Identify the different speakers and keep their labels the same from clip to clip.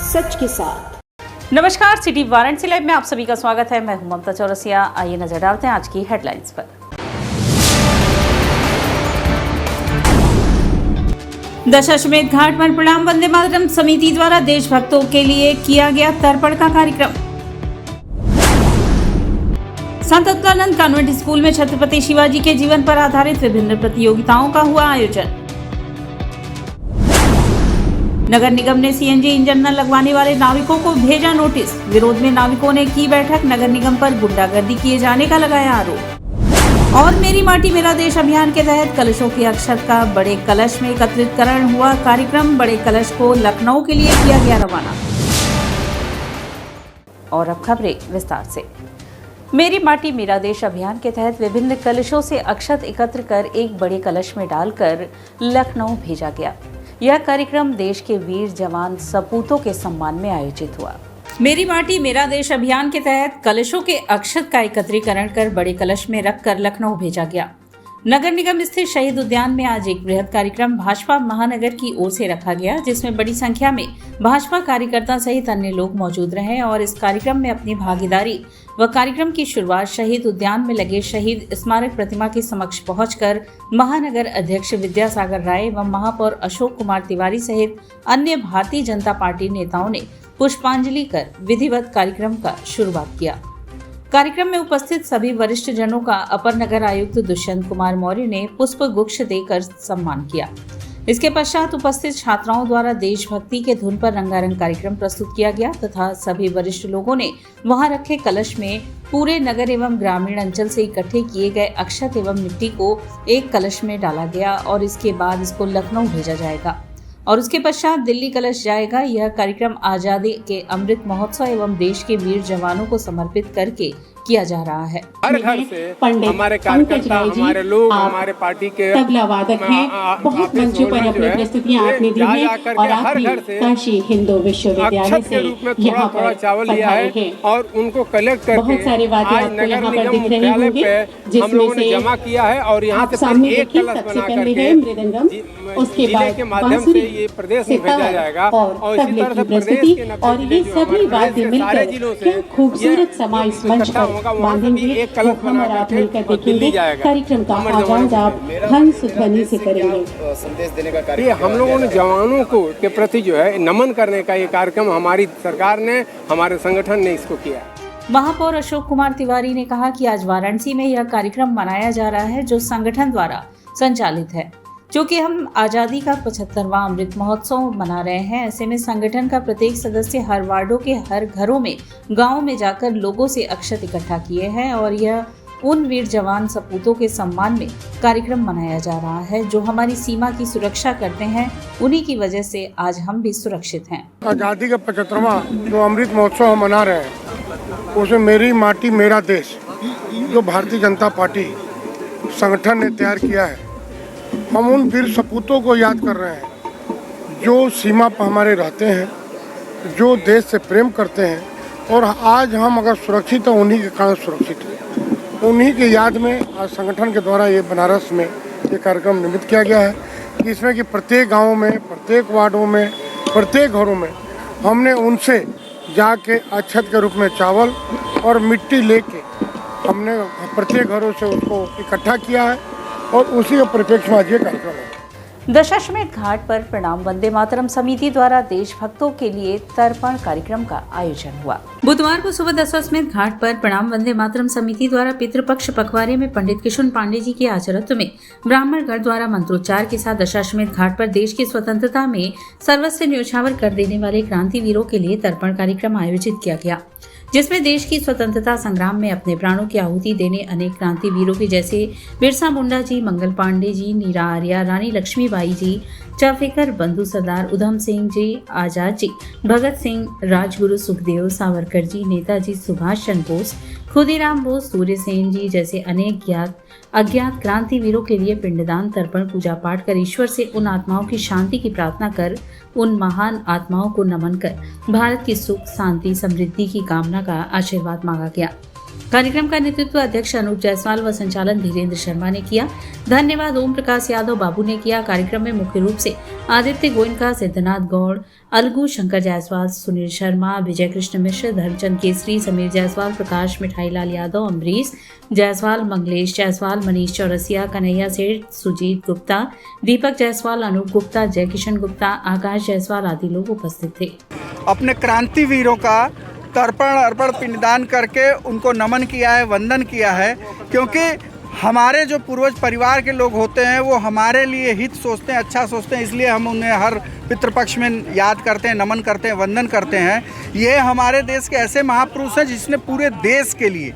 Speaker 1: सच के साथ।
Speaker 2: नमस्कार, सिटी वाराणसी लाइव में आप सभी का स्वागत है। मैं हूं ममता चौरसिया। आइए नजर डालते हैं आज की हेडलाइंस पर। दशाश्वमेध घाट पर प्रणाम वंदे मातरम समिति द्वारा देशभक्तों के लिए किया गया तर्पण का कार्यक्रम। संत उत्कलानंद कॉन्वेंट स्कूल में छत्रपति शिवाजी के जीवन पर आधारित विभिन्न प्रतियोगिताओं का हुआ आयोजन। नगर निगम ने सीएनजी इंजन न लगवाने वाले नाविकों को भेजा नोटिस। विरोध में नाविकों ने की बैठक। नगर निगम पर गुंडागर्दी किए जाने का लगाया आरोप। और मेरी माटी मेरा देश अभियान के तहत कलशों की अक्षत का बड़े कलश में एकत्रितकरण हुआ कार्यक्रम। बड़े कलश को लखनऊ के लिए किया गया रवाना। और अब खबरें विस्तार से। मेरी माटी मेरा देश अभियान के तहत विभिन्न कलशों से अक्षत एकत्र कर एक बड़े कलश में डालकर लखनऊ भेजा गया। यह कार्यक्रम देश के वीर जवान सपूतों के सम्मान में आयोजित हुआ। मेरी माटी मेरा देश अभियान के तहत कलशों के अक्षत का एकत्रीकरण कर बड़े कलश में रखकर लखनऊ भेजा गया। नगर निगम स्थित शहीद उद्यान में आज एक बृहद कार्यक्रम भाजपा महानगर की ओर से रखा गया, जिसमें बड़ी संख्या में भाजपा कार्यकर्ता सहित अन्य लोग मौजूद रहे और इस कार्यक्रम में अपनी भागीदारी व कार्यक्रम की शुरुआत शहीद उद्यान में लगे शहीद स्मारक प्रतिमा के समक्ष पहुंचकर महानगर अध्यक्ष विद्यासागर राय एवं महापौर अशोक कुमार तिवारी सहित अन्य भारतीय जनता पार्टी नेताओं ने पुष्पांजलि कर विधिवत कार्यक्रम का शुरुआत किया। कार्यक्रम में उपस्थित सभी वरिष्ठ जनों का अपर नगर आयुक्त दुष्यंत कुमार मौर्य ने पुष्प गुच्छ देकर सम्मान किया। इसके पश्चात उपस्थित छात्राओं द्वारा देशभक्ति के धुन पर रंगारंग कार्यक्रम प्रस्तुत किया गया तथा सभी वरिष्ठ लोगों ने वहां रखे कलश में पूरे नगर एवं ग्रामीण अंचल से इकट्ठे किए गए अक्षत एवं मिट्टी को एक कलश में डाला गया और इसके बाद इसको लखनऊ भेजा जाएगा और उसके पश्चात दिल्ली कलश जाएगा। यह कार्यक्रम आजादी के अमृत महोत्सव एवं देश के वीर जवानों को समर्पित करके किया जा रहा है।
Speaker 3: हर घर से हमारे कार्यकर्ता, हमारे लोग, हमारे पार्टी के
Speaker 1: तबला वादक हैं, बहुत मंचों पर अपनी प्रस्तुतियां आपने दी हैं और आपने काशी हिंदू विश्वविद्यालय से
Speaker 3: यहाँ पर चावल लिया है और उनको कलेक्ट करके
Speaker 1: बहुत सारे वाद्य आपको यहाँ पर दिख रहे होंगे,
Speaker 3: हम लोगों ने जमा किया है और यहाँ से
Speaker 1: सामने
Speaker 3: एक
Speaker 1: देखिए
Speaker 3: कलश
Speaker 1: सबसे
Speaker 3: बना
Speaker 1: पहले
Speaker 3: करके
Speaker 1: है मृदंगम, उसके बाद
Speaker 3: के माध्यम से ये प्रदेश में भेजा जाएगा
Speaker 1: और
Speaker 3: इसी
Speaker 1: तबले
Speaker 3: तरह
Speaker 1: की
Speaker 3: से
Speaker 1: प्रस्तुति और ये सभी वाद्य मिलकर क्या खूबसूरत समा इस मंच पर बांधेंगे। तो हम और आप मिलकर देखेंगे कार्यक्रम का आगाज आप हंस ध्वनि से करेंगे।
Speaker 3: संदेश देने का कार्यक्रम ये हम लोगों ने जवानों को के प्रति जो है नमन करने का ये कार्यक्रम हमारी सरकार ने, हमारे संगठन ने इसको किया।
Speaker 2: महापौर अशोक कुमार तिवारी ने कहा कि आज वाराणसी में यह कार्यक्रम मनाया जा रहा है जो संगठन द्वारा संचालित है। क्योंकि हम आजादी का 75वां अमृत महोत्सव मना रहे हैं, ऐसे में संगठन का प्रत्येक सदस्य हर वार्डों के हर घरों में, गांव में जाकर लोगों से अक्षत इकट्ठा किए हैं और यह उन वीर जवान सपूतों के सम्मान में कार्यक्रम मनाया जा रहा है जो हमारी सीमा की सुरक्षा करते हैं। उन्हीं की वजह से आज हम भी सुरक्षित हैं।
Speaker 4: आजादी का 75वां जो अमृत महोत्सव हम मना रहे हैं, उसमें मेरी माटी मेरा देश जो भारतीय जनता पार्टी संगठन ने तैयार किया है, हम उन वीर सपूतों को याद कर रहे हैं जो सीमा पर हमारे रहते हैं, जो देश से प्रेम करते हैं और आज हम अगर सुरक्षित हैं उन्हीं के कारण सुरक्षित हैं। उन्हीं की याद में आज संगठन के द्वारा ये बनारस में ये कार्यक्रम निर्मित किया गया है कि इसमें कि प्रत्येक गाँव में, प्रत्येक वार्डों में, प्रत्येक घरों में हमने उनसे जाके अक्षत के रूप में चावल और मिट्टी लेके हमने प्रत्येक घरों से उसको इकट्ठा किया है और उसी के परिप्रेक्ष्य में आज ये कार्यक्रम है।
Speaker 2: दशाश्वमेध घाट पर प्रणाम वंदे मातरम समिति द्वारा देशभक्तों के लिए तर्पण कार्यक्रम का आयोजन हुआ। बुधवार को सुबह दशाश्वमेध घाट पर प्रणाम वंदे मातरम समिति द्वारा पितृपक्ष पखवाड़े में पंडित किशुन पांडे जी के आचरत्व में ब्राह्मणगण द्वारा मंत्रोच्चार के साथ दशाश्वमेध घाट पर देश की स्वतंत्रता में सर्वस्व न्योछावर कर देने वाले क्रांतिवीरों के लिए तर्पण कार्यक्रम आयोजित किया गया, जिसमें देश की स्वतंत्रता संग्राम में अपने प्राणों की आहुति देने अनेक क्रांतिवीरों के जैसे बिरसा मुंडा जी, मंगल पांडे जी, नीरा आर्या, रानी लक्ष्मीबाई जी, चाफेकर, बंधु सरदार उधम सिंह जी, आजाद जी, भगत सिंह, राजगुरु सुखदेव, सावरकर जी, नेताजी सुभाष चंद्र बोस, खुदीराम बोस, सूर्य सेन जी जैसे अनेक अज्ञात क्रांतिवीरों के लिए पिंडदान, तर्पण, पूजा पाठ कर ईश्वर से उन आत्माओं की शांति की प्रार्थना कर उन महान आत्माओं को नमन कर भारत की सुख, शांति, समृद्धि की कामना का आशीर्वाद मांगा गया। कार्यक्रम का नेतृत्व अध्यक्ष अनूप जायसवाल व संचालन धीरेन्द्र शर्मा ने किया। धन्यवाद ओम प्रकाश यादव बाबू ने किया। कार्यक्रम में मुख्य रूप से आदित्य गोयनका, सिद्धनाथ गौड़, अलगू शंकर जायसवाल, सुनील शर्मा, विजय कृष्ण मिश्र, धर्मचंद केसरी, समीर जायसवाल, प्रकाश मिठाईलाल यादव, अम्बरीश जायसवाल, मंगलेश जायसवाल, मनीष चौरसिया, कन्हैया सेठ, सुजीत गुप्ता, दीपक जायसवाल, अनूप गुप्ता, जय किशन गुप्ता, आकाश जायसवाल आदि लोग उपस्थित थे।
Speaker 5: अपने क्रांतिवीरों का तर्पण अर्पण पिंडदान करके उनको नमन किया है, वंदन किया है, क्योंकि हमारे जो पूर्वज परिवार के लोग होते हैं वो हमारे लिए हित सोचते हैं, अच्छा सोचते हैं, इसलिए हम उन्हें हर पितृपक्ष में याद करते हैं, नमन करते हैं, वंदन करते हैं। ये हमारे देश के ऐसे महापुरुष हैं जिसने पूरे देश के लिए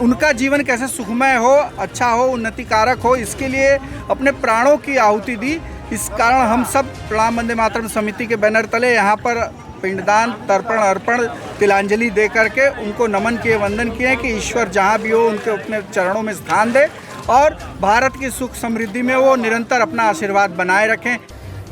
Speaker 5: उनका जीवन कैसे सुखमय हो, अच्छा हो, उन्नतिकारक हो, इसके लिए अपने प्राणों की आहुति दी। इस कारण हम सब प्रणाम वंदे मातरम समिति के बैनर तले यहाँ पर पिंडदान, तर्पण, अर्पण, तिलांजलि दे करके उनको नमन किए, वंदन किए कि ईश्वर जहाँ भी हो उनके अपने चरणों में स्थान दे और भारत की सुख समृद्धि में वो निरंतर अपना आशीर्वाद बनाए रखें।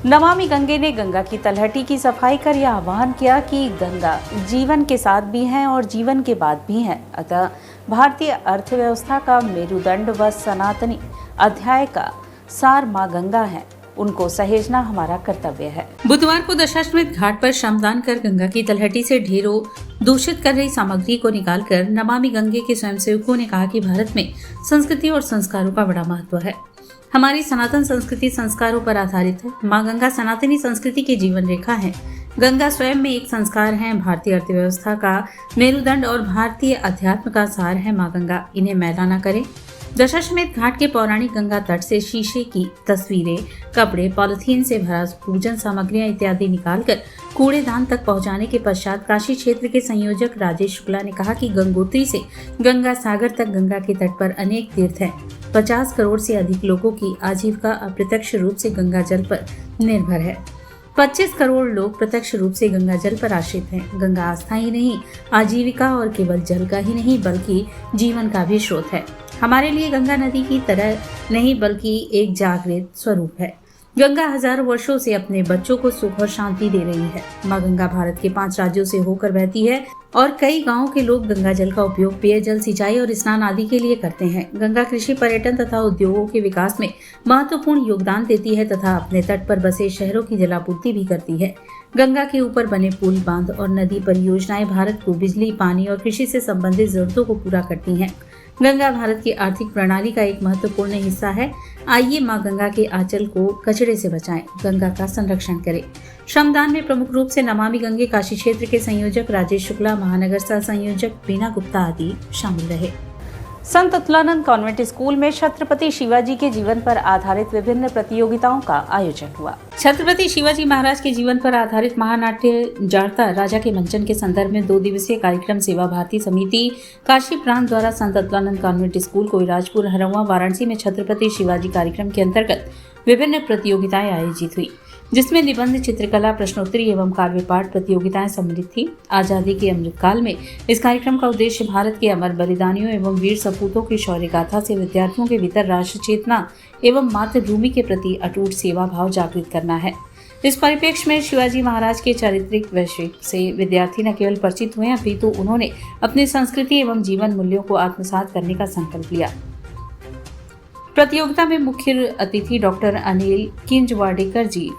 Speaker 2: नमामि गंगे ने गंगा की तलहटी की सफाई कर यह आह्वान किया कि गंगा जीवन के साथ भी है और जीवन के बाद भी है। अतः भारतीय अर्थव्यवस्था का मेरुदंड व सनातनी अध्याय का सार माँ गंगा है, उनको सहेजना हमारा कर्तव्य है। बुधवार को दशाश्वमेध घाट पर श्रमदान कर गंगा की तलहटी से ढेरों दूषित कर रही सामग्री को निकालकर नमामि गंगे के स्वयंसेवकों ने कहा कि भारत में संस्कृति और संस्कारों का बड़ा महत्व है। हमारी सनातन संस्कृति संस्कारों पर आधारित है। माँ गंगा सनातनी संस्कृति की जीवन रेखा है। गंगा स्वयं में एक संस्कार है, भारतीय अर्थव्यवस्था का मेरुदंड और भारतीय अध्यात्म का सार है माँ गंगा। इन्हें मैला न करें। दशाश्वमेध घाट के पौराणिक गंगा तट से शीशे की तस्वीरें, कपड़े, पॉलिथीन से भरा पूजन सामग्रियां इत्यादि निकालकर कूड़ेदान तक पहुंचाने के पश्चात काशी क्षेत्र के संयोजक राजेश शुक्ला ने कहा कि गंगोत्री से गंगा सागर तक गंगा के तट पर अनेक तीर्थ हैं। 50 करोड़ से अधिक लोगों की आजीविका अप्रत्यक्ष रूप से गंगा जल पर निर्भर है। 25 करोड़ लोग प्रत्यक्ष रूप से गंगा जल पर आश्रित हैं। गंगा आस्था ही नहीं, आजीविका और केवल जल का ही नहीं बल्कि जीवन का भी स्रोत है। हमारे लिए गंगा नदी की तरह नहीं बल्कि एक जागृत स्वरूप है। गंगा हजारों वर्षों से अपने बच्चों को सुख और शांति दे रही है। माँ गंगा भारत के 5 राज्यों से होकर बहती है और कई गांवों के लोग गंगा जल का उपयोग पेयजल, सिंचाई और स्नान आदि के लिए करते हैं। गंगा कृषि, पर्यटन तथा उद्योगों के विकास में महत्वपूर्ण योगदान देती है तथा अपने तट पर बसे शहरों की जलापूर्ति भी करती है। गंगा के ऊपर बने पुल, बांध और नदी परियोजनाएं भारत को बिजली, पानी और कृषि से संबंधित जरूरतों को पूरा करती हैं। गंगा भारत की आर्थिक प्रणाली का एक महत्वपूर्ण हिस्सा है। आइए माँ गंगा के आंचल को कचरे से बचाएं, गंगा का संरक्षण करें। श्रमदान में प्रमुख रूप से नमामि गंगे काशी क्षेत्र के संयोजक राजेश शुक्ला, महानगर सह संयोजक बीना गुप्ता आदि शामिल रहे। संत अतुलानंद कॉन्वेंट स्कूल में छत्रपति शिवाजी के जीवन पर आधारित विभिन्न प्रतियोगिताओं का आयोजन हुआ। छत्रपति शिवाजी महाराज के जीवन पर आधारित महानाट्य जाड़ता राजा के मंचन के संदर्भ में 2 दिवसीय कार्यक्रम सेवा भारती समिति काशी प्रांत द्वारा संत अतुलानंद कॉन्वेंट स्कूल कोइराजपुर हरौआ वाराणसी में छत्रपति शिवाजी कार्यक्रम के अंतर्गत विभिन्न प्रतियोगिताएं आयोजित हुई, जिसमें निबंध, चित्रकला, प्रश्नोत्तरी एवं काव्य पाठ प्रतियोगिताएं सम्मिलित थी। आजादी के अमृतकाल में इस कार्यक्रम का उद्देश्य भारत के अमर बलिदानियों एवं वीर सपूतों की शौर्य गाथा से विद्यार्थियों के भीतर राष्ट्र चेतना एवं मातृभूमि के प्रति अटूट सेवा भाव जागृत करना है। इस परिप्रेक्ष्य में शिवाजी महाराज के चारित्रिक वैशिष्ट्य से विद्यार्थी न केवल परिचित हुए अपितु उन्होंने अपनी संस्कृति एवं जीवन मूल्यों को आत्मसात करने का संकल्प लिया। प्रतियोगिता में मुख्य अतिथि डॉक्टर अनिल किंजवाडेकर जी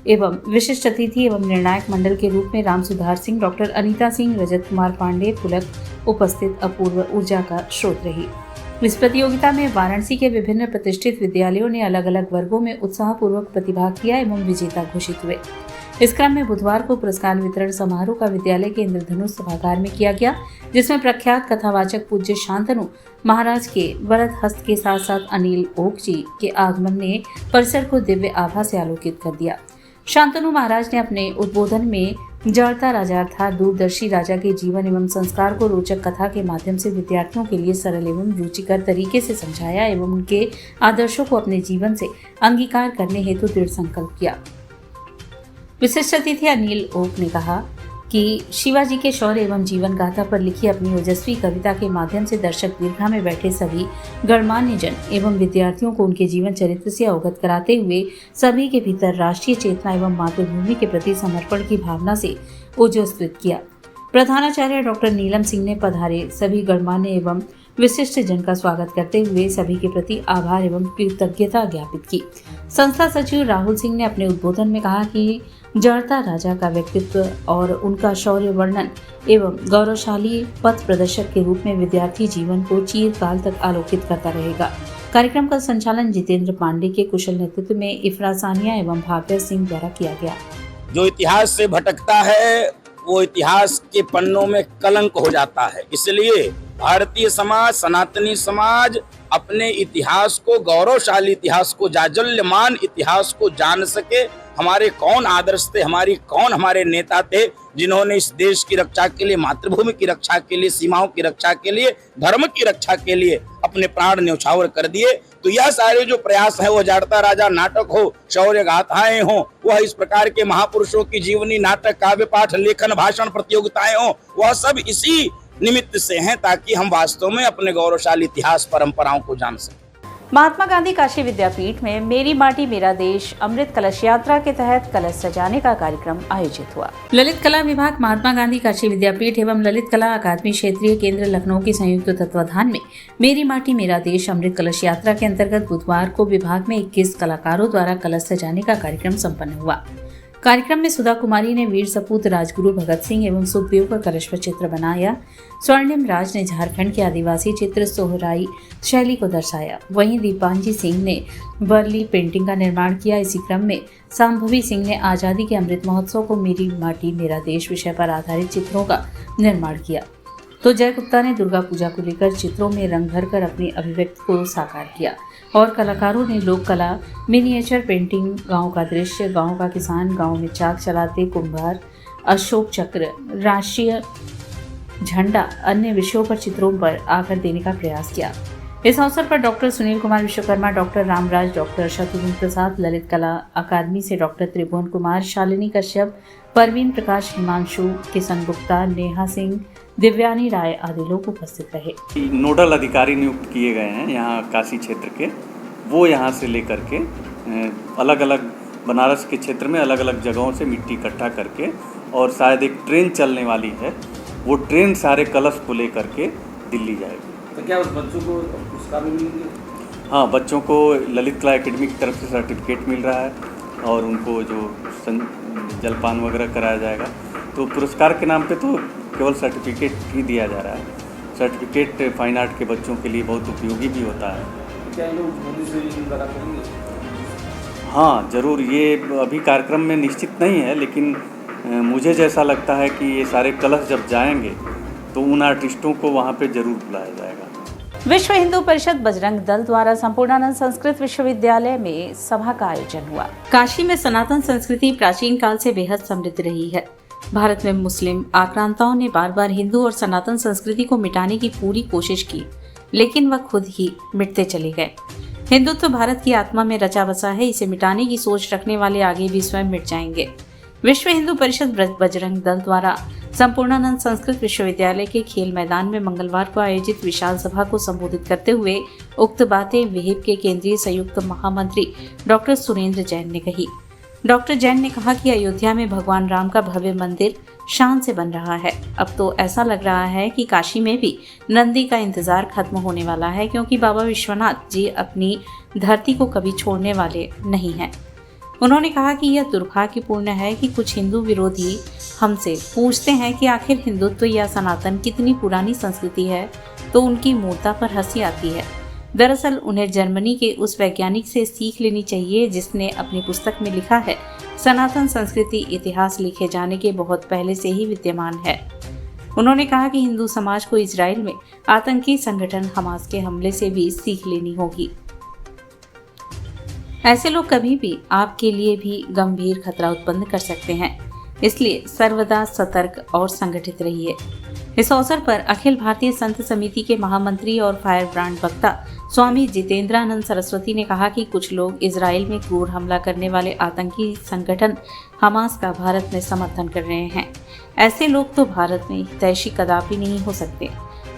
Speaker 2: एवं विशिष्ट अतिथि एवं निर्णायक मंडल के रूप में राम सुधार सिंह, डॉक्टर अनीता सिंह, रजत कुमार पांडे पुलक उपस्थित अपूर्व ऊर्जा का स्रोत रही। इस प्रतियोगिता में वाराणसी के विभिन्न प्रतिष्ठित विद्यालयों ने अलग अलग वर्गों में उत्साहपूर्वक प्रतिभाग किया एवं विजेता घोषित हुए। इस क्रम में बुधवार को पुरस्कार वितरण समारोह का विद्यालय के इंद्रधनुष सभागार में किया गया, जिसमें प्रख्यात कथावाचक पूज्य शांतनु महाराज के वरद हस्त के साथ साथ अनिल ओक जी के आगमन ने परिसर को दिव्य आभा से आलोकित कर दिया। शांतनु महाराज ने अपने उद्बोधन में जाड़ता राजा अर्थात दूरदर्शी राजा के जीवन एवं संस्कार को रोचक कथा के माध्यम से विद्यार्थियों के लिए सरल एवं रुचिकर तरीके से समझाया एवं उनके आदर्शों को अपने जीवन से अंगीकार करने हेतु दृढ़ संकल्प किया। विशिष्ट अतिथि अनिल ओक ने कहा कि शिवाजी के शौर्य एवं जीवन गाथा पर लिखी अपनी ओजस्वी कविता के माध्यम से दर्शक दीर्घा में बैठे सभी गणमान्य जन एवं विद्यार्थियों को उनके जीवन चरित्र से अवगत कराते हुए सभी के भीतर राष्ट्रीय चेतना एवं मातृभूमि के प्रति समर्पण की भावना से ओजस्वित किया। प्रधानाचार्य डॉक्टर नीलम सिंह ने पधारे सभी गणमान्य एवं विशिष्ट जन का स्वागत करते हुए सभी के प्रति आभार एवं कृतज्ञता ज्ञापित की। संस्था सचिव राहुल सिंह ने अपने उद्बोधन में कहा कि जड़ता राजा का व्यक्तित्व और उनका शौर्य वर्णन एवं गौरवशाली पथ प्रदर्शक के रूप में विद्यार्थी जीवन को चिरकाल तक आलोकित करता रहेगा। कार्यक्रम का संचालन जितेंद्र पांडे के कुशल नेतृत्व में इफ्रा सानिया एवं भाव्या सिंह द्वारा किया गया।
Speaker 6: जो इतिहास से भटकता है वो इतिहास के पन्नों में कलंक हो जाता है। इसलिए भारतीय समाज, सनातनी समाज अपने इतिहास को, गौरवशाली इतिहास को, जाज्वल्यमान इतिहास को जान सके। हमारे कौन आदर्श थे, हमारे नेता थे जिन्होंने इस देश की रक्षा के लिए, मातृभूमि की रक्षा के लिए, सीमाओं की रक्षा के लिए, धर्म की रक्षा के लिए अपने प्राण न्यौछावर कर दिए। तो यह सारे जो प्रयास है, वो जड़ता राजा नाटक हो, शौर्य गाथाएं हो, वह इस प्रकार के महापुरुषों की जीवनी, नाटक, काव्य पाठ, लेखन, भाषण प्रतियोगिताएं हो, वह सब इसी निमित्त से हैं ताकि हम वास्तव में अपने गौरवशाली इतिहास परंपराओं को जान सकें।
Speaker 2: महात्मा गांधी काशी विद्यापीठ में मेरी माटी मेरा देश अमृत कलश यात्रा के तहत कलश सजाने का कार्यक्रम आयोजित हुआ। ललित कला विभाग, महात्मा गांधी काशी विद्यापीठ एवं ललित कला अकादमी क्षेत्रीय केंद्र लखनऊ के संयुक्त तत्वाधान में मेरी माटी मेरा देश अमृत कलश यात्रा के अंतर्गत बुधवार को विभाग में 21 कलाकारों द्वारा कलश सजाने का कार्यक्रम सम्पन्न हुआ। कार्यक्रम में सुधा कुमारी ने वीर सपूत राजगुरु भगत सिंह एवं सुखदेव का कलश पर चित्र बनाया। स्वर्णिम राज ने झारखंड के आदिवासी चित्र सोहराई शैली को दर्शाया। वहीं दीपांजी सिंह ने वर्ली पेंटिंग का निर्माण किया। इसी क्रम में सांभवी सिंह ने आज़ादी के अमृत महोत्सव को मेरी माटी मेरा देश विषय पर आधारित चित्रों का निर्माण किया। तो जय गुप्ता ने दुर्गा पूजा को लेकर चित्रों में रंग भरकर अपनी अभिव्यक्ति को साकार किया और कलाकारों ने लोक कला, मिनिएचर पेंटिंग, गांव का दृश्य, गांव का किसान, गांव में चाक चलाते कुंभार, अशोक चक्र, राष्ट्रीय झंडा, अन्य विषयों पर चित्रों पर आकर देने का प्रयास किया। इस अवसर पर doctor Sunil Kumar Vishwakarma, doctor Ramraj, doctor Shatrughan Prasad, Lalit Kala Akademi से डॉक्टर त्रिभुवन कुमार, शालिनी कश्यप, परवीन प्रकाश, हिमांशु, किशन गुप्ता, नेहा सिंह, दिव्यानी राय आदि लोग उपस्थित रहे।
Speaker 7: नोडल अधिकारी नियुक्त किए गए हैं यहाँ काशी क्षेत्र के, वो यहाँ से लेकर के अलग अलग बनारस के क्षेत्र में अलग अलग जगहों से मिट्टी इकट्ठा करके, और शायद एक ट्रेन चलने वाली है, वो ट्रेन सारे कलश को लेकर के दिल्ली जाएगी।
Speaker 8: तो क्या उस बच्चों को पुरस्कार भी मिलेंगे?
Speaker 7: हाँ, बच्चों को ललित कला एकेडमी की तरफ से सर्टिफिकेट मिल रहा है और उनको जो जलपान वगैरह कराया जाएगा। तो पुरस्कार के नाम पे तो केवल सर्टिफिकेट ही दिया जा रहा है। सर्टिफिकेट फाइन आर्ट के बच्चों के लिए बहुत उपयोगी भी होता है।
Speaker 8: क्या ये लोग मोदी से वगैरह करेंगे?
Speaker 7: हाँ, ज़रूर। ये अभी कार्यक्रम में निश्चित नहीं है, लेकिन मुझे जैसा लगता है कि ये सारे कलश जब जाएंगे तो उन आर्टिस्टों को वहाँ पे जरूर बुलाया जाएगा।
Speaker 2: विश्व हिंदू परिषद बजरंग दल द्वारा संपूर्णानंद संस्कृत विश्वविद्यालय में सभा का आयोजन हुआ। काशी में सनातन संस्कृति प्राचीन काल से बेहद समृद्ध रही है। भारत में मुस्लिम आक्रांताओं ने बार बार हिंदू और सनातन संस्कृति को मिटाने की पूरी कोशिश की, लेकिन वह खुद ही मिटते चले गए। हिंदुत्व भारत की आत्मा में रचा बसा है, इसे मिटाने की सोच रखने वाले आगे भी स्वयं मिट जाएंगे। विश्व हिंदू परिषद बजरंग दल द्वारा संपूर्णानंद संस्कृत विश्वविद्यालय के खेल मैदान में मंगलवार को आयोजित विशाल सभा को संबोधित करते हुए उक्त बातें विहिप के केंद्रीय संयुक्त महामंत्री डॉक्टर सुरेंद्र जैन ने कही। डॉक्टर जैन ने कहा कि अयोध्या में भगवान राम का भव्य मंदिर शान से बन रहा है। अब तो ऐसा लग रहा है कि काशी में भी नंदी का इंतजार खत्म होने वाला है, क्योंकि बाबा विश्वनाथ जी अपनी धरती को कभी छोड़ने वाले नहीं हैं। उन्होंने कहा कि यह दुर्भाग्यपूर्ण है कि कुछ हिंदू विरोधी हमसे पूछते हैं कि आखिर हिंदुत्व या सनातन कितनी पुरानी संस्कृति है, तो उनकी मूर्ता पर हंसी आती है। दरअसल उन्हें जर्मनी के उस वैज्ञानिक से सीख लेनी चाहिए जिसने अपनी पुस्तक में लिखा है, सनातन संस्कृति इतिहास लिखे जाने के बहुत पहले से ही विद्यमान है। उन्होंने कहा कि हिंदू समाज को इजराइल में आतंकी संगठन हमास के हमले से भी सीख लेनी होगी। ऐसे लोग कभी भी आपके लिए भी गंभीर खतरा उत्पन्न कर सकते हैं, इसलिए सर्वदा सतर्क और संगठित रहिए। इस अवसर पर अखिल भारतीय संत समिति के महामंत्री और फायर ब्रांड वक्ता स्वामी जितेंद्रानंद सरस्वती ने कहा कि कुछ लोग इजराइल में क्रूर हमला करने वाले आतंकी संगठन हमास का भारत में समर्थन कर रहे हैं। ऐसे लोग तो भारत में हितैषी कदापि नहीं हो सकते।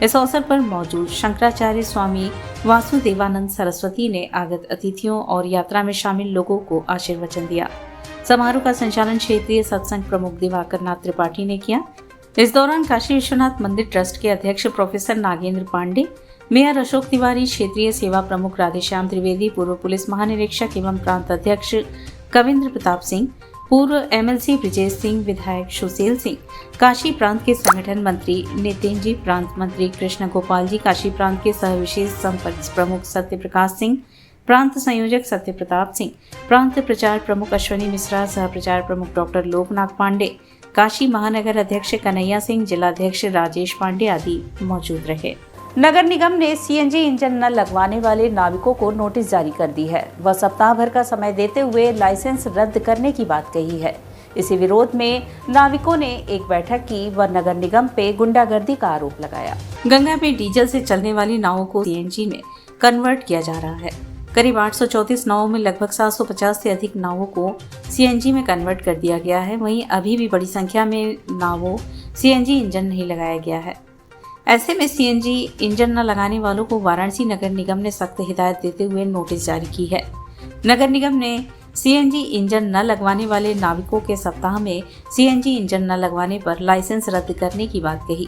Speaker 2: इस अवसर पर मौजूद शंकराचार्य स्वामी वासुदेवानंद सरस्वती ने आगत अतिथियों और यात्रा में शामिल लोगों को आशीर्वचन दिया। समारोह का संचालन क्षेत्रीय सत्संग प्रमुख दिवाकर नाथ त्रिपाठी ने किया। इस दौरान काशी विश्वनाथ मंदिर ट्रस्ट के अध्यक्ष प्रोफेसर नागेंद्र पांडे, मेयर अशोक तिवारी, क्षेत्रीय सेवा प्रमुख राधेश्याम त्रिवेदी, पूर्व पुलिस महानिरीक्षक एवं प्रांत अध्यक्ष कविंद्र प्रताप सिंह, पूर्व एमएलसी ब्रिजेश सिंह, विधायक सुशील सिंह, काशी प्रांत के संगठन मंत्री नितिन जी, प्रांत मंत्री कृष्ण गोपाल जी, काशी प्रांत के सह विशेष संपर्क प्रमुख सत्य प्रकाश सिंह, प्रांत संयोजक सत्य प्रताप सिंह, प्रांत प्रचार प्रमुख अश्वनी मिश्रा, सह प्रचार प्रमुख डॉक्टर लोकनाथ पांडे, काशी महानगर अध्यक्ष कन्हैया सिंह, जिलाध्यक्ष राजेश पांडे आदि मौजूद रहे। नगर निगम ने सीएनजी इंजन न लगवाने वाले नाविकों को नोटिस जारी कर दी है। वह सप्ताह भर का समय देते हुए लाइसेंस रद्द करने की बात कही है। इसी विरोध में नाविकों ने एक बैठक की व नगर निगम पे गुंडागर्दी का आरोप लगाया। गंगा में डीजल से चलने वाली नावों को सीएनजी में कन्वर्ट किया जा रहा है। करीब 834 नावों में लगभग 750 से अधिक नावों को सीएनजी में कन्वर्ट कर दिया गया है। वहीं अभी भी बड़ी संख्या में नावों सीएनजी इंजन नहीं लगाया गया है। ऐसे में सीएनजी इंजन न लगाने वालों को वाराणसी नगर निगम ने सख्त हिदायत देते हुए नोटिस जारी की है। नगर निगम ने सीएनजी इंजन न लगवाने वाले नाविकों के सप्ताह में सीएनजी इंजन न लगवाने पर लाइसेंस रद्द करने की बात कही,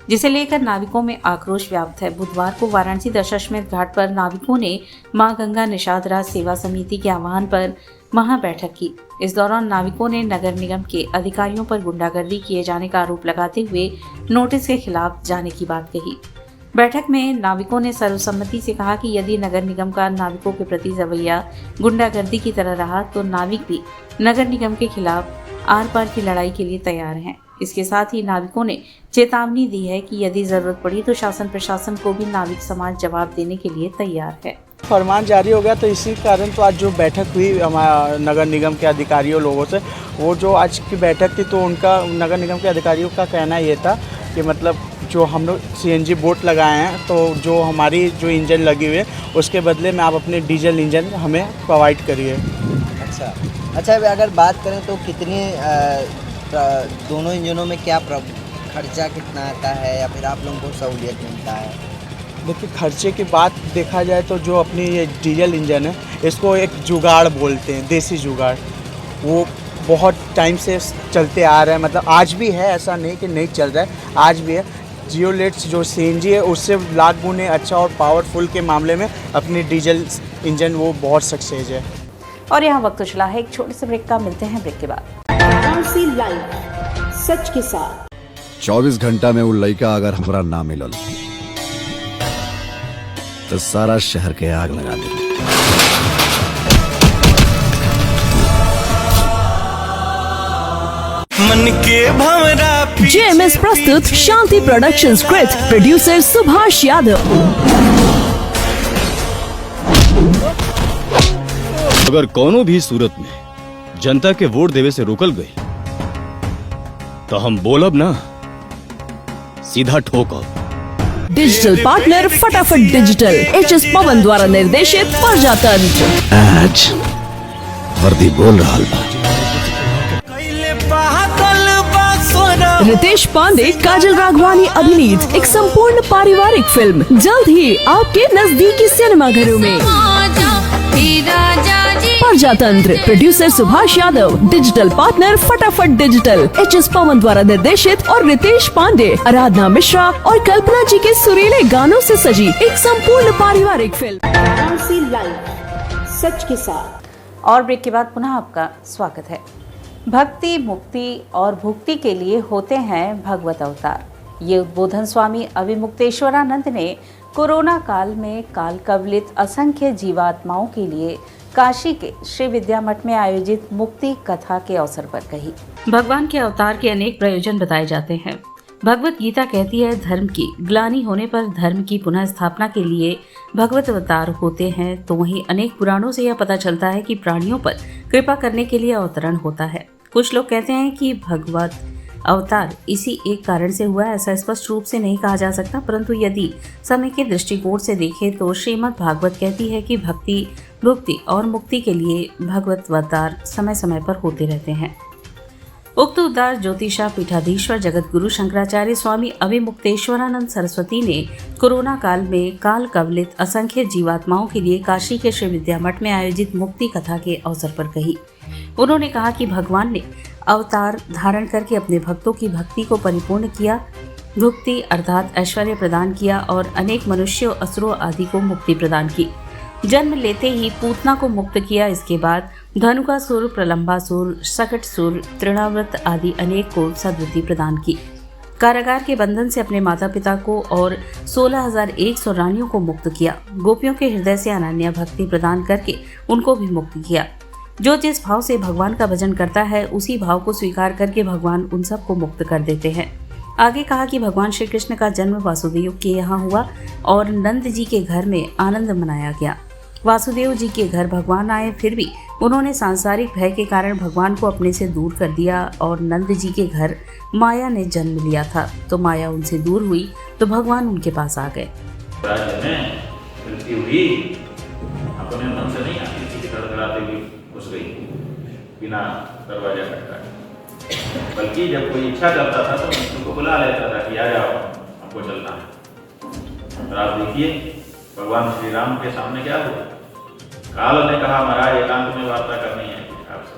Speaker 2: जिसे लेकर नाविकों में आक्रोश व्याप्त है। बुधवार को वाराणसी दशाश्वमेध घाट पर नाविकों ने मां गंगा निषाद राज सेवा समिति के आह्वान पर महाबैठक की। इस दौरान नाविकों ने नगर निगम के अधिकारियों पर गुंडागर्दी किए जाने का आरोप लगाते हुए नोटिस के खिलाफ जाने की बात कही। बैठक में नाविकों ने सर्वसम्मति से कहा कि यदि नगर निगम का नाविकों के प्रति रवैया गुंडागर्दी की तरह रहा तो नाविक भी नगर निगम के खिलाफ आर पार की लड़ाई के लिए तैयार हैं। इसके साथ ही नाविकों ने चेतावनी दी है कि यदि जरूरत पड़ी तो शासन प्रशासन को भी नाविक समाज जवाब देने के लिए तैयार है।
Speaker 5: फरमान जारी हो गया तो इसी कारण तो आज जो बैठक हुई हमारा नगर निगम के अधिकारियों लोगों से, वो जो आज की बैठक थी तो उनका नगर निगम के अधिकारियों का कहना ये था कि मतलब जो हम लोग सीएनजी बोट लगाए हैं तो जो हमारी जो इंजन लगी हुई है उसके बदले में आप अपने डीजल इंजन हमें प्रोवाइड करिए।
Speaker 9: अच्छा अगर बात करें तो कितने दोनों इंजनों में क्या खर्चा कितना आता है या फिर आप लोगों को सहूलियत मिलता है?
Speaker 5: देखिए खर्चे की बात देखा जाए तो जो अपनी ये डीजल इंजन है इसको एक जुगाड़ बोलते हैं, देसी जुगाड़। वो बहुत टाइम से चलते आ रहा है, मतलब आज भी है, ऐसा नहीं कि नहीं चल रहा है, आज भी है। जियोलेट्स जो सीएनजी है उससे लाख गुने अच्छा और पावरफुल के मामले में अपनी डीजल इंजन वो बहुत सक्सेस है।
Speaker 2: और यहाँ वक्त चला है एक छोटे से ब्रेक का, मिलते हैं ब्रेक के बाद।
Speaker 1: वाराणसी लाइव सच के साथ
Speaker 10: 24 घंटा में वो लड़का अगर हमरा ना मिलल तो सारा शहर के आग लगा दे।
Speaker 11: मन के भंवरा
Speaker 12: जेएमएस प्रस्तुत Shanti production script, producer Subhash Yadav.
Speaker 10: अगर कोनो भी सूरत में जनता के वोट देवे से रोकल गई तो हम बोलब ना, सीधा ठोकब।
Speaker 12: डिजिटल पार्टनर फटाफट डिजिटल, एचएस पवन द्वारा निर्देशित प्रजातंत्र।
Speaker 10: आज वर्दी बोल रहा बा।
Speaker 12: रितेश पांडे, काजल राघवानी अभिनीत एक संपूर्ण पारिवारिक फिल्म जल्द ही आपके नजदीकी सिनेमाघरों में। प्रजातंत्र, producer Subhash Yadav, digital partner फटाफट डिजिटल, एचएस पवन द्वारा निर्देशित और रितेश पांडे, आराधना मिश्रा और कल्पना जी के सुरीले गानों से सजी एक संपूर्ण पारिवारिक फिल्म
Speaker 1: वाराणसी लाइव सच के साथ।
Speaker 2: और ब्रेक के बाद पुनः आपका स्वागत है। भक्ति, मुक्ति और भुक्ति के लिए होते हैं भगवत अवतार। ये उद्बोधन स्वामी अविमुक्तेश्वरानंद ने कोरोना काल में काल कवलित असंख्य जीवात्माओं के लिए काशी के श्री विद्या मठ में आयोजित मुक्ति कथा के अवसर पर कही। भगवान के अवतार के अनेक प्रयोजन बताए जाते हैं। भगवत गीता कहती है, धर्म की ग्लानि होने पर धर्म की पुनः स्थापना के लिए भगवत अवतार होते हैं। तो वहीं अनेक पुराणों से यह पता चलता है कि प्राणियों पर कृपा करने के लिए अवतरण होता है। कुछ लोग कहते हैं कि भगवत अवतार इसी एक कारण से हुआ, ऐसा स्पष्ट रूप से नहीं कहा जा सकता, परंतु यदि समय के दृष्टिकोण से देखें तो श्रीमद् भागवत कहती है कि भक्ति, भुक्ति और मुक्ति के लिए भगवत अवतार समय समय पर होते रहते हैं। उक्त उद्धार ज्योतिषा पीठाधीश्वर जगत गुरु शंकराचार्य स्वामी अविमुक्तेश्वरानंद सरस्वती ने कोरोना काल में काल कवलित असंख्य जीवात्माओं के लिए काशी के श्री विद्या मठ में आयोजित मुक्ति कथा के अवसर पर कही। उन्होंने कहा कि भगवान ने अवतार धारण करके अपने भक्तों की भक्ति को परिपूर्ण किया, भुक्ति अर्थात ऐश्वर्य प्रदान किया और अनेक मनुष्यों, असुरों आदि को मुक्ति प्रदान की। जन्म लेते ही पूतना को मुक्त किया। इसके बाद धनुकासुर, प्रलंबासुर, सकटसुर, तृणाव्रत आदि अनेक को सद्गति प्रदान की। कारागार के बंधन से अपने माता पिता को और 16,100 रानियों को मुक्त किया। गोपियों के हृदय से अनन्य भक्ति प्रदान करके उनको भी मुक्त किया। जो जिस भाव से भगवान का भजन करता है उसी भाव को स्वीकार करके भगवान उन सबको मुक्त कर देते हैं। आगे कहा कि भगवान श्री कृष्ण का जन्म वासुदेव के यहाँ हुआ और नंद जी के घर में आनंद मनाया गया। वासुदेव जी के घर भगवान आए, फिर भी उन्होंने सांसारिक भय के कारण भगवान को अपने से दूर कर दिया और नंद जी के घर माया ने जन्म लिया था, तो माया उनसे दूर हुई तो भगवान उनके पास आ गए।
Speaker 13: अपने मन से नहीं आती, किसी की धड़धड़ाते हुए घुस गई बिना दरवाजा खटखटाए, बल्कि जब कोई इच्छा करता था तो उनको बुला लेता था कि आ जाओ, हमको चलना है। और आप देखिए भगवान श्री राम के सामने क्या हुआ। काल ने कहा महाराज एकांत में वार्ता करनी है आपसे।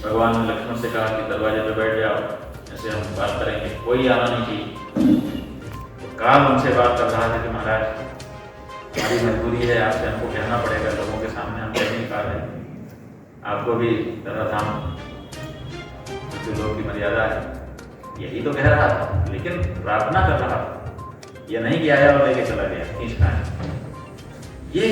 Speaker 13: भगवान ने लक्ष्मण से कहा कि दरवाजे पे बैठ जाओ, ऐसे हम बात करेंगे, कोई आना नहीं चाहिए। तो काल उनसे बात कर रहा था कि महाराज हमारी मजबूरी है, आपसे हमको कहना पड़ेगा, लोगों के सामने हम कह नहीं पा रहे, आपको भी धराधाम लोग की मर्यादा है, यही तो कह रहा था, लेकिन प्रार्थना कर रहा था, ये नहीं कि आया और लेके चला गया खींच खाए। ये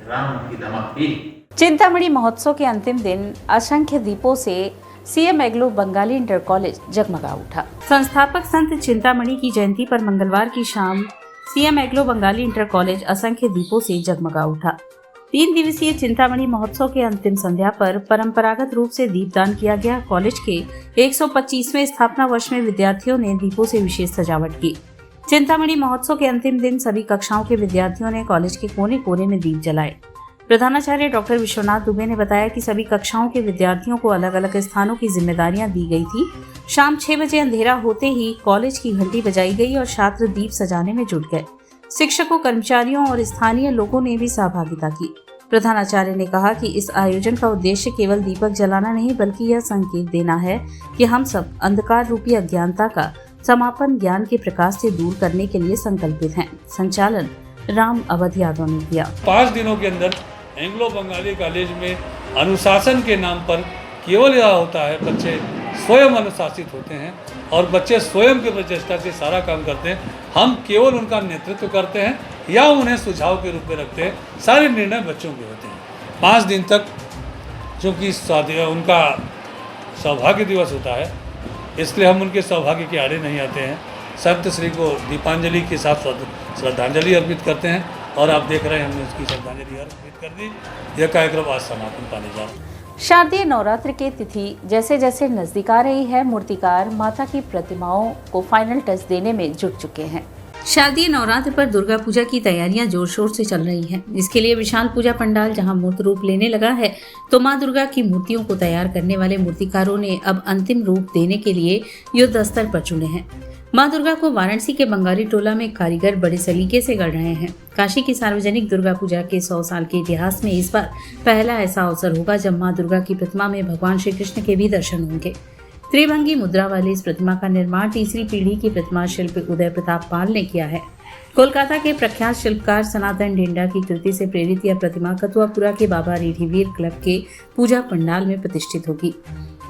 Speaker 13: राम की धमक थी।
Speaker 2: चिंतामणि महोत्सव के अंतिम दिन असंख्य दीपों से सीएम एग्लो बंगाली इंटर कॉलेज जगमगा उठा। संस्थापक संत चिंतामणि की जयंती पर मंगलवार की शाम सीएम एग्लो बंगाली इंटर कॉलेज असंख्य दीपों से जगमगा उठा। 3 दिवसीय चिंतामणि महोत्सव के अंतिम संध्या पर परंपरागत रूप से दीपदान किया गया। कॉलेज के 125वें स्थापना वर्ष में विद्यार्थियों ने दीपों से विशेष सजावट की। चिंतामणि महोत्सव के अंतिम दिन सभी कक्षाओं के विद्यार्थियों ने कॉलेज के कोने कोने में दीप जलाए। प्रधानाचार्य डॉक्टर विश्वनाथ दुबे ने बताया कि सभी कक्षाओं के विद्यार्थियों को अलग अलग स्थानों की जिम्मेदारियां दी गई थी। शाम 6 बजे अंधेरा होते ही कॉलेज की घंटी बजाई गई और छात्र दीप सजाने में जुट गए। शिक्षकों, कर्मचारियों और स्थानीय लोगों ने भी सहभागिता की। प्रधानाचार्य ने कहा कि इस आयोजन का उद्देश्य केवल दीपक जलाना नहीं, बल्कि यह संकेत देना है कि हम सब अंधकार रूपी अज्ञानता का समापन ज्ञान के प्रकाश से दूर करने के लिए संकल्पित हैं। संचालन राम अवध यादव ने किया।
Speaker 14: 5 दिनों के अंदर एंग्लो बंगाली कॉलेज में अनुशासन के नाम पर केवल यह होता है, बच्चे स्वयं अनुशासित होते हैं और बच्चे स्वयं के प्रचेष्टा से सारा काम करते हैं। हम केवल उनका नेतृत्व करते हैं या उन्हें सुझाव के रूप में रखते हैं। सारे निर्णय बच्चों के होते हैं। 5 दिन तक चूँकि उनका सौभाग्य दिवस होता है, इसलिए हम उनके सौभाग्य के आड़े नहीं आते हैं। संत श्री को दीपांजलि के साथ श्रद्धांजलि अर्पित करते हैं और आप देख रहे हैं हमने उसकी श्रद्धांजलि अर्पित कर दी। यह कार्यक्रम आज समापन पाने जा रहा है।
Speaker 2: शारदीय नवरात्र की तिथि जैसे जैसे नजदीक आ रही है, मूर्तिकार माता की प्रतिमाओं को फाइनल टच देने में जुट चुके हैं। शारदीय नवरात्र पर दुर्गा पूजा की तैयारियां जोर शोर से चल रही हैं। इसके लिए विशाल पूजा पंडाल जहां मूर्त रूप लेने लगा है, तो मां दुर्गा की मूर्तियों को तैयार करने वाले मूर्तिकारों ने अब अंतिम रूप देने के लिए युद्ध स्तर पर चुने हैं। मां दुर्गा को वाराणसी के बंगाली टोला में कारीगर बड़े सलीके से गढ़ रहे हैं। काशी की सार्वजनिक दुर्गा पूजा के 100 साल के इतिहास में इस बार पहला ऐसा अवसर होगा जब मां दुर्गा की प्रतिमा में भगवान श्री कृष्ण के भी दर्शन होंगे। त्रिभंगी मुद्रा वाली इस प्रतिमा का निर्माण तीसरी पीढ़ी की प्रतिमा शिल्पी उदय प्रताप पाल ने किया है। कोलकाता के प्रख्यात शिल्पकार सनातन डेंडा की कृति से प्रेरित यह प्रतिमा कथुआपुरा के बाबा रीढ़ीवीर क्लब के पूजा पंडाल में प्रतिष्ठित होगी।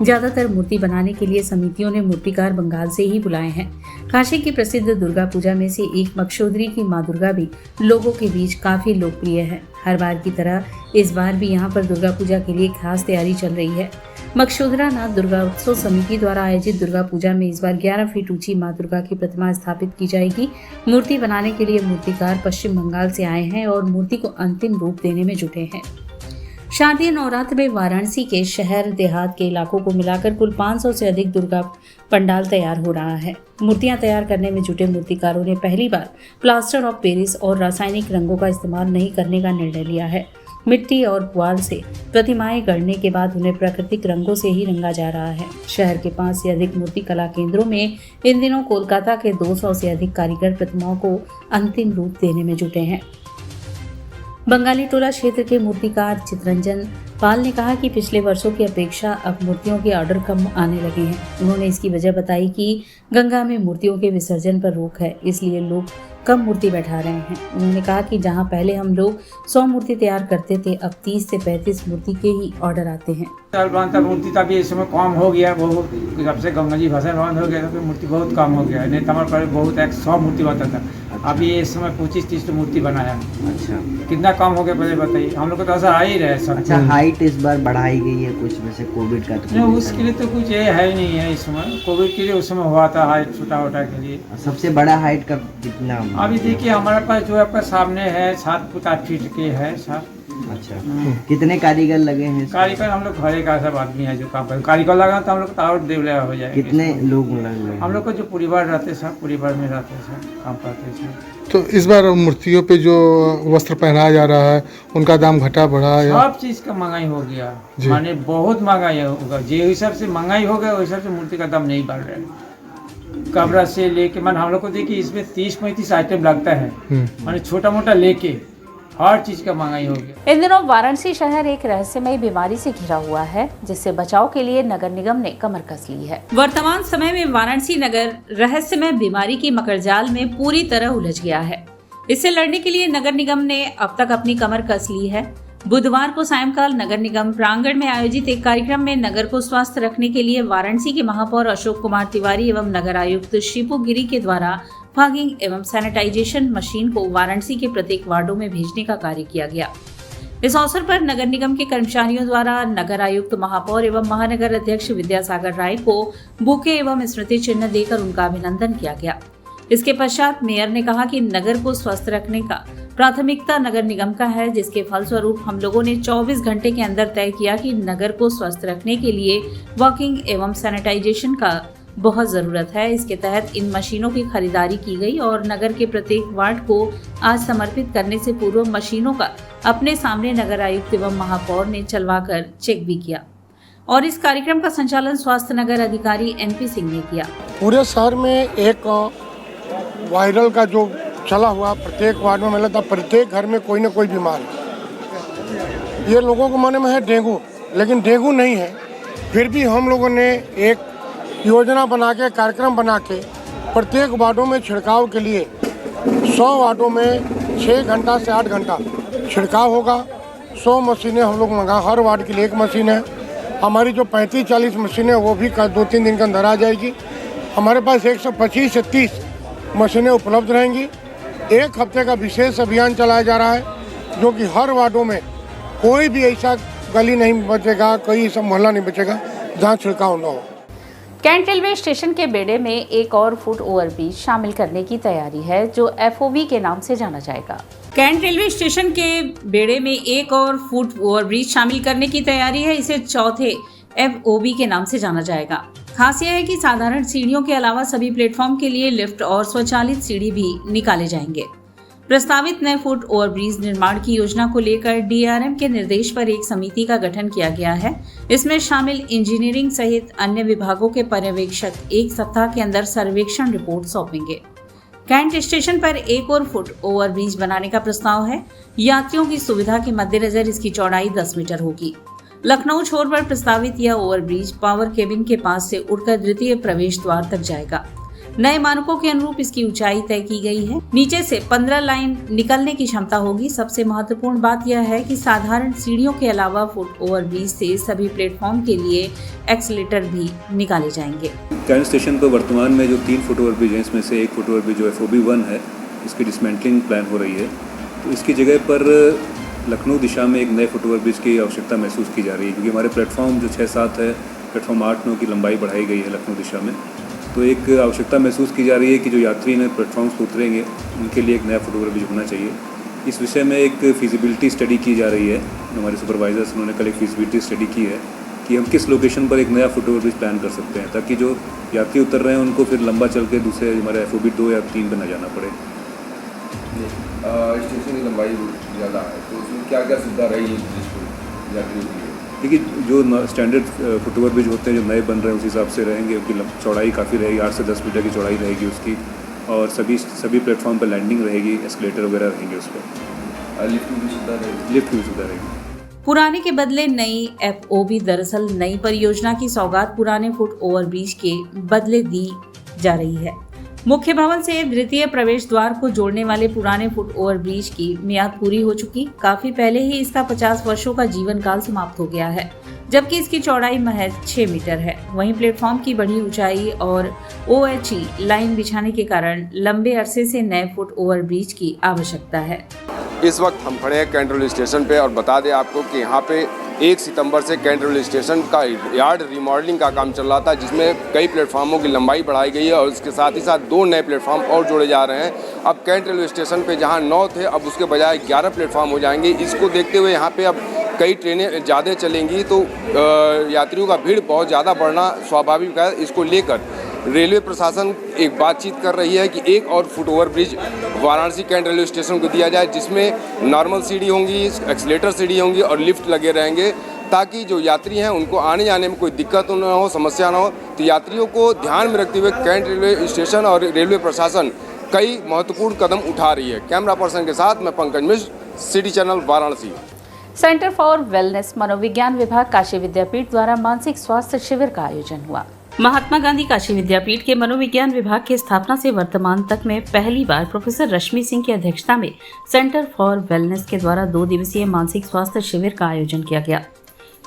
Speaker 2: ज्यादातर मूर्ति बनाने के लिए समितियों ने मूर्तिकार बंगाल से ही बुलाए हैं। काशी की प्रसिद्ध दुर्गा पूजा में से एक मक्षोदरी की मां दुर्गा भी लोगों के बीच काफी लोकप्रिय है। हर बार की तरह इस बार भी यहाँ पर दुर्गा पूजा के लिए खास तैयारी चल रही है। मक्षोदरा नाथ दुर्गा उत्सव समिति द्वारा आयोजित दुर्गा पूजा में इस बार 11 फीट ऊंची मां दुर्गा की प्रतिमा स्थापित की जाएगी। मूर्ति बनाने के लिए मूर्तिकार पश्चिम बंगाल से आए हैं और मूर्ति को अंतिम रूप देने में जुटे हैं। शारदीय नवरात्र में वाराणसी के शहर देहात के इलाकों को मिलाकर कुल 500 से अधिक दुर्गा पंडाल तैयार हो रहा है। मूर्तियां तैयार करने में जुटे मूर्तिकारों ने पहली बार प्लास्टर ऑफ पेरिस और रासायनिक रंगों का इस्तेमाल नहीं करने का निर्णय लिया है। मिट्टी और पुआल से प्रतिमाएं गढ़ने के बाद उन्हें प्राकृतिक रंगों से ही रंगा जा रहा है। शहर के 5 से अधिक मूर्ति कला केंद्रों में इन दिनों कोलकाता के 200 से अधिक कारीगर प्रतिमाओं को अंतिम रूप देने में जुटे हैं। बंगाली टोला क्षेत्र के मूर्तिकार चितरंजन पाल ने कहा कि पिछले वर्षों की अपेक्षा अब मूर्तियों के ऑर्डर कम आने लगे हैं। उन्होंने इसकी वजह बताई कि गंगा में मूर्तियों के विसर्जन पर रोक है, इसलिए लोग कम मूर्ति बैठा रहे हैं। उन्होंने कहा कि जहां पहले हम लोग 100 मूर्ति तैयार करते थे, अब 30 से 35 मूर्ति के ही ऑर्डर आते हैं।
Speaker 15: मूर्ति का भी इस समय कम हो गया, बहुत जब से गंगा जी भसान बंद हो गया तो मूर्ति बहुत कम हो गया है। नहीं तो हमारे पहले बहुत 100 मूर्ति बनता था, अभी इस समय 25-30 मूर्ति बनाया।
Speaker 9: अच्छा,
Speaker 15: कितना कम हो गया पहले बताइए। हम लोग को तो ऐसा आ ही रहे सब।
Speaker 9: अच्छा, हाइट इस बार बढ़ाई गई है कुछ, वैसे कोविड का तो
Speaker 15: नहीं, उसके लिए तो कुछ ये है ही नहीं है इस समय। कोविड के लिए उस समय हुआ था हाइट छोटा वोटा के लिए।
Speaker 9: सबसे बड़ा हाइट का कितना?
Speaker 15: अभी देखिए हमारे पास जो आपका सामने है 7 फुट 8 फीट के है 7।
Speaker 9: अच्छा, कितने कारीगर लगे हैं?
Speaker 15: कारीगर हम लोग घरे का सब आदमी है जो काम कर। कारीगर लगा तो हम लोग तो और देवला हो जाएगा।
Speaker 9: कितने लोग लगे?
Speaker 15: हम लोग को जो परिवार रहते सब परिवार में रहते सब काम करते सब।
Speaker 16: तो इस बार मूर्तियों पे जो वस्त्र पहनाया जा रहा है उनका दाम घटा बढ़ा या?
Speaker 15: सब चीज का महंगाई हो गया, माने बहुत महंगाई होगा। जो हिसाब से महंगाई हो गया उस हिसाब से मूर्ति का दाम नहीं बढ़ रहा है। कपड़ा से लेके मन हम लोग को देखिए इसमें 30-35 आइटम लगता है, माने छोटा मोटा लेके हर चीज का महंगाई हो गया।
Speaker 2: इन दिनों वाराणसी शहर एक रहस्यमयी बीमारी से घिरा हुआ है, जिससे बचाव के लिए नगर निगम ने कमर कस ली है। वर्तमान समय में वाराणसी नगर रहस्यमय बीमारी की मकड़जाल में पूरी तरह उलझ गया है। इससे लड़ने के लिए नगर निगम ने अब तक अपनी कमर कस ली है। बुधवार को सायंकाल नगर निगम प्रांगण में आयोजित एक कार्यक्रम में नगर को स्वस्थ रखने के लिए वाराणसी के महापौर अशोक कुमार तिवारी एवं नगर आयुक्त शिपू गिरी के द्वारा फॉगिंग एवं सैनिटाइजेशन मशीन को वाराणसी के प्रत्येक वार्डों में भेजने का कार्य किया गया। इस अवसर पर नगर निगम के कर्मचारियों द्वारा नगर आयुक्त, महापौर एवं महानगर अध्यक्ष विद्यासागर राय को बुके एवं स्मृति चिन्ह देकर उनका अभिनंदन किया गया। इसके पश्चात मेयर ने कहा कि नगर को स्वस्थ रखने का प्राथमिकता नगर निगम का है, जिसके फलस्वरूप हम लोगों ने 24 घंटे के अंदर तय किया कि नगर को स्वस्थ रखने के लिए वॉकिंग एवं सैनिटाइजेशन का बहुत ज़रूरत है। इसके तहत इन मशीनों की खरीदारी की गई और नगर के प्रत्येक वार्ड को आज समर्पित करने से पूर्व मशीनों का अपने सामने नगर आयुक्त एवं महापौर ने चलवाकर चेक भी किया। और इस कार्यक्रम का संचालन स्वास्थ्य नगर अधिकारी NP सिंह ने किया।
Speaker 4: पूरे शहर में एक वायरल का जो चला हुआ, प्रत्येक वार्ड में मिला था, प्रत्येक घर में कोई ना कोई बीमार है। ये लोगों के मन में है डेंगू, लेकिन डेंगू नहीं है। फिर भी हम लोगों ने एक योजना बना के, कार्यक्रम बना के प्रत्येक वार्डों में छिड़काव के लिए 100 वार्डों में 6 घंटा से 8 घंटा छिड़काव होगा। 100 मशीनें हम लोग मंगा, हर वार्ड के लिए एक मशीन है। हमारी जो 35-40 मशीनें वो भी 2-3 दिन के अंदर आ जाएगी। हमारे पास 125 से 30 मशीनें उपलब्ध रहेंगी। एक हफ्ते का विशेष अभियान चलाया जा रहा है, जो कि हर वार्डों में कोई भी ऐसा गली नहीं बचेगा, कोई ऐसा मोहल्ला नहीं बचेगा जहाँ छिड़काव न हो।
Speaker 2: कैंट रेलवे स्टेशन के बेड़े में एक और फुट ओवरब्रिज शामिल करने की तैयारी है, जो FOB के नाम से जाना जाएगा। कैंट रेलवे स्टेशन के बेड़े में एक और फुट ओवरब्रिज शामिल करने की तैयारी है। इसे चौथे FOB के नाम से जाना जाएगा। खास यह है कि साधारण सीढ़ियों के अलावा सभी प्लेटफॉर्म के लिए लिफ्ट और स्वचालित सीढ़ी भी निकाले जाएंगे। प्रस्तावित नए फुट ओवरब्रिज निर्माण की योजना को लेकर DRM के निर्देश पर एक समिति का गठन किया गया है। इसमें शामिल इंजीनियरिंग सहित अन्य विभागों के पर्यवेक्षक 1 सप्ताह के अंदर सर्वेक्षण रिपोर्ट सौंपेंगे। कैंट स्टेशन पर एक और फुट ओवरब्रिज बनाने का प्रस्ताव है। यात्रियों की सुविधा के मद्देनजर इसकी चौड़ाई 10 मीटर होगी। लखनऊ छोर पर प्रस्तावित यह ओवरब्रिज पावर केबिन के पास से उड़कर द्वितीय प्रवेश द्वार तक जाएगा। नए मानकों के अनुरूप इसकी ऊंचाई तय की गई है। नीचे से 15 लाइन निकलने की क्षमता होगी। सबसे महत्वपूर्ण बात यह है कि साधारण सीढ़ियों के अलावा फुट ओवरब्रिज से सभी प्लेटफॉर्म के लिए एक्सीलेटर भी निकाले जाएंगे।
Speaker 17: कैंट स्टेशन पर वर्तमान में जो 3 फुट ओवरब्रिज है, इसमें से एक फुट ओवरब्रिज जो FOB 1 है, इसकी डिसमेंटलिंग प्लान हो रही है। तो इसकी जगह पर लखनऊ दिशा में एक नए फुट ओवरब्रिज की आवश्यकता महसूस की जा रही है, क्योंकि हमारे प्लेटफॉर्म जो 6-7 है, प्लेटफॉर्म 8-9 की लंबाई बढ़ाई गई है लखनऊ दिशा में। तो एक आवश्यकता महसूस की जा रही है कि जो यात्री ने प्लेटफॉर्म्स पर उतरेंगे उनके लिए एक नया फुट ओवरब्रिज होना चाहिए। इस विषय में एक फिजिबिलिटी स्टडी की जा रही है। हमारे सुपरवाइजर्स उन्होंने कल एक फिजिबिलिटी स्टडी की है कि हम किस लोकेशन पर एक नया फुट ओवरब्रिज प्लान कर सकते हैं, ताकि जो यात्री उतर रहे हैं उनको फिर लंबा चल के दूसरे हमारे FOB 2 या 3 पर न जाना पड़े।
Speaker 18: स्टेशन की लंबाई ज़्यादा है, तो उसमें क्या क्या सुविधा रहेगी यात्रियों के लिए?
Speaker 17: देखिए, जो स्टैंडर्ड फुट ओवरब्रिज होते हैं जो नए बन रहे हैं उस हिसाब से रहेंगे। उनकी चौड़ाई काफ़ी रहेगी, 8 से 10 मीटर की चौड़ाई रहेगी उसकी, और सभी प्लेटफॉर्म पर लैंडिंग रहेगी, एस्केलेटर वगैरह रहेंगे उस पर।
Speaker 18: लिफ्ट की भी सुविधा रहेगी।
Speaker 17: लिफ्ट की भी सुविधा रहेगी।
Speaker 2: पुराने के बदले नई FOB दरअसल नई परियोजना की सौगात पुराने फुट ओवरब्रिज के बदले दी जा रही है। मुख्य भवन से द्वितीय प्रवेश द्वार को जोड़ने वाले पुराने फुट ओवरब्रिज की मियाद पूरी हो चुकी। काफी पहले ही इसका 50 वर्षों का जीवन काल समाप्त हो गया है, जबकि इसकी चौड़ाई महज 6 मीटर है। वहीं प्लेटफॉर्म की बढ़ी ऊंचाई और OHE लाइन बिछाने के कारण लंबे अरसे से नए फुट ओवरब्रिज की आवश्यकता है।
Speaker 18: इस वक्त हम खड़े हैं कैंट रेलवे स्टेशन पे और बता दें आपको कि यहाँ पे 1 सितंबर से कैंट रेलवे स्टेशन का यार्ड रिमॉडलिंग का काम चल रहा था, जिसमें कई प्लेटफार्मों की लंबाई बढ़ाई गई है और इसके साथ ही साथ 2 नए प्लेटफार्म और जोड़े जा रहे हैं। अब कैंट रेलवे स्टेशन पे जहाँ 9 थे, अब उसके बजाय 11 प्लेटफार्म हो जाएंगे। इसको देखते हुए यहाँ पे अब कई ट्रेनें ज़्यादा चलेंगी, तो यात्रियों का भीड़ बहुत ज़्यादा बढ़ना स्वाभाविक है। इसको लेकर रेलवे प्रशासन एक बातचीत कर रही है कि एक और foot over bridge Varanasi cantt railway station को दिया जाए, जिसमें नॉर्मल सीढ़ी होंगी, एक्सीलेटर सीढ़ी होंगी और लिफ्ट लगे रहेंगे, ताकि जो यात्री हैं उनको आने जाने में कोई दिक्कत न हो, समस्या न हो। तो यात्रियों को ध्यान में रखते हुए कैंट रेलवे स्टेशन और रेलवे प्रशासन कई महत्वपूर्ण कदम उठा रही है। कैमरा पर्सन के साथ मैं Pankaj Mishra, city channel Varanasi.
Speaker 2: Centre for wellness मनोविज्ञान विभाग काशी विद्यापीठ द्वारा मानसिक स्वास्थ्य शिविर का आयोजन हुआ। महात्मा गांधी काशी विद्यापीठ के मनोविज्ञान विभाग की स्थापना से वर्तमान तक में पहली बार प्रोफेसर रश्मि सिंह की अध्यक्षता में सेंटर फॉर वेलनेस के द्वारा 2 दिवसीय मानसिक स्वास्थ्य शिविर का आयोजन किया गया।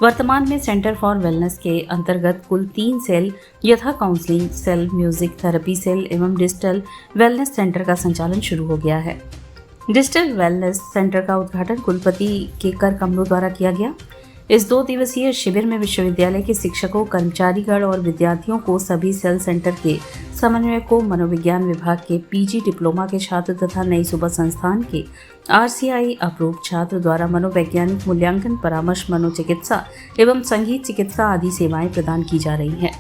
Speaker 2: वर्तमान में सेंटर फॉर वेलनेस के अंतर्गत कुल 3 सेल यथा counselling cell, music therapy cell एवं डिजिटल वेलनेस सेंटर का संचालन शुरू हो गया है। डिजिटल वेलनेस सेंटर का उद्घाटन कुलपति के कर कमरों द्वारा किया गया। इस 2 दिवसीय शिविर में विश्वविद्यालय के शिक्षकों, कर्मचारीगण और विद्यार्थियों को सभी सेल सेंटर के समन्वयकों, मनोविज्ञान विभाग के PG डिप्लोमा के छात्र तथा नई सुबह संस्थान के RCI अप्रूव छात्र द्वारा मनोवैज्ञानिक मूल्यांकन, परामर्श, मनोचिकित्सा एवं संगीत चिकित्सा आदि सेवाएं प्रदान की जा रही हैं।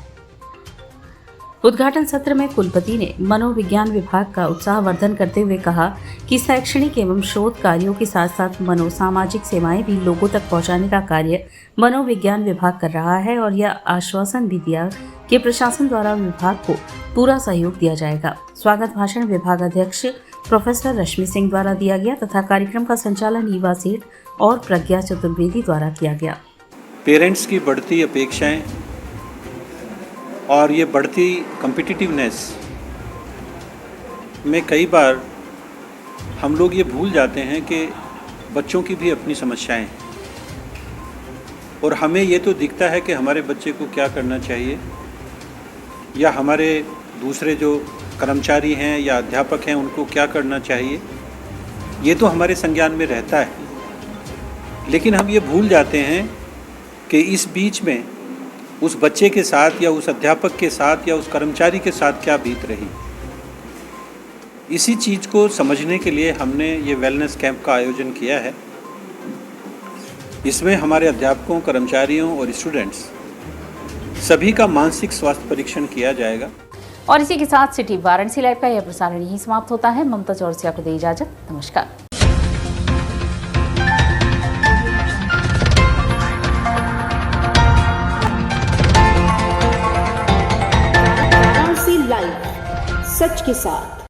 Speaker 2: उद्घाटन सत्र में कुलपति ने मनोविज्ञान विभाग का उत्साहवर्धन करते हुए कहा कि शैक्षणिक एवं शोध कार्यों के साथ साथ मनोसामाजिक सेवाएं भी लोगों तक पहुंचाने का कार्य मनोविज्ञान विभाग कर रहा है और यह आश्वासन भी दिया कि प्रशासन द्वारा विभाग को पूरा सहयोग दिया जाएगा। स्वागत भाषण विभाग अध्यक्ष प्रोफेसर रश्मि सिंह द्वारा दिया गया तथा कार्यक्रम का संचालन ईवा सेठ और प्रज्ञा चतुर्वेदी द्वारा किया गया।
Speaker 19: पेरेंट्स की बढ़ती अपेक्षाएं और ये बढ़ती कम्पिटिटिवनेस में कई बार हम लोग ये भूल जाते हैं कि बच्चों की भी अपनी समस्याएं हैं और हमें ये तो दिखता है कि हमारे बच्चे को क्या करना चाहिए या हमारे दूसरे जो कर्मचारी हैं या अध्यापक हैं उनको क्या करना चाहिए, ये तो हमारे संज्ञान में रहता है। लेकिन हम ये भूल जाते हैं कि इस बीच में उस बच्चे के साथ या उस अध्यापक के साथ या उस कर्मचारी के साथ क्या बीत रही। इसी चीज़ को समझने के लिए हमने ये वेलनेस कैंप का आयोजन किया है। इसमें हमारे अध्यापकों, कर्मचारियों और स्टूडेंट्स सभी का मानसिक स्वास्थ्य परीक्षण किया जाएगा।
Speaker 2: और इसी के साथ सिटी वाराणसी लाइव का यह प्रसारण यहीं समाप्त होता है। ममता चौरसिया को दे इजाजत। नमस्कार।
Speaker 1: लाइव सच के साथ।